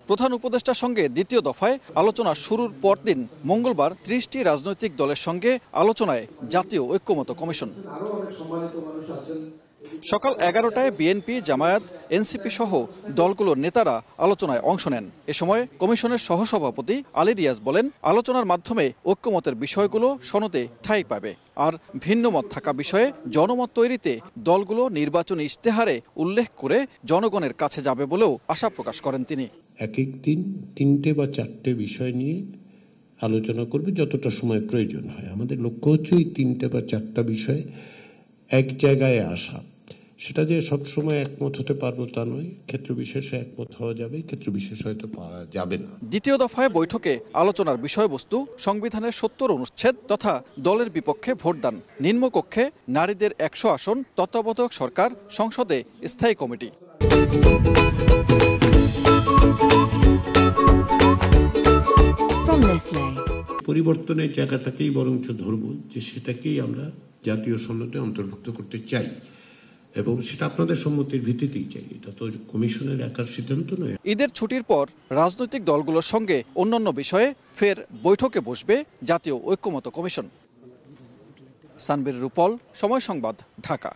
প্রধান উপদেষ্টার সঙ্গে দ্বিতীয় দফায় আলোচনা শুরুর পরদিন মঙ্গলবার ৩০টি রাজনৈতিক দলের সঙ্গে আলোচনায় জাতীয় ঐক্যমত্য কমিশন। সকাল ১১টায় বিএনপি, জামায়াত, এনসিপি সহ দলগুলোর নেতারা আলোচনায় অংশ নেন। এ সময় কমিশনের সহসভাপতি আলী রিয়াজ বলেন, আলোচনার মাধ্যমে ঐক্যমতের বিষয়গুলো সনদে ঠাঁই পাবে। আর ভিন্নমত থাকা বিষয়ে জনমত তৈরিতে দলগুলো নির্বাচনী ইশতেহারে উল্লেখ করে জনগণের কাছে যাবে বলেও আশা প্রকাশ করেন তিনি। এক এক দিন ৩টে বা ৪টে বিষয় নিয়ে আলোচনা করবে যতটা সময় প্রয়োজন হয়। আমাদের লক্ষ্য হচ্ছে এই ৩টে বা ৪টা বিষয়ে এক জায়গায় আসা। সেটা যে সবসময় একমত হতে পারবো তা নয়, ক্ষেত্র বিশেষে একমত হওয়া যাবে, ক্ষেত্র বিশেষ হয়তো পারা যাবে না। দ্বিতীয় দফায় বৈঠকে আলোচনার বিষয়বস্তু সংবিধানের ৭০ অনুচ্ছেদ তথা দলের বিপক্ষে ভোটদান, নিম্নকক্ষে নারীদের ১০০ আসন, তত্ত্বাবধায়ক সরকার, সংসদে স্থায়ী কমিটি। পরিবর্তনের জায়গাটাকেই বরঞ্চ ধরব যে সেটাকেই আমরা জাতীয় সনদে অন্তর্ভুক্ত করতে চাই এবং সেটা আপনাদের সম্মতির ভিত্তিতেই চাই। এটা তো কমিশনের একার সিদ্ধান্ত নয়। ঈদের ছুটির পর রাজনৈতিক দলগুলোর সঙ্গে অন্যান্য বিষয়ে ফের বৈঠকে বসবে জাতীয় ঐক্যমত্য কমিশন। সানবীর রূপল, সময় সংবাদ, ঢাকা।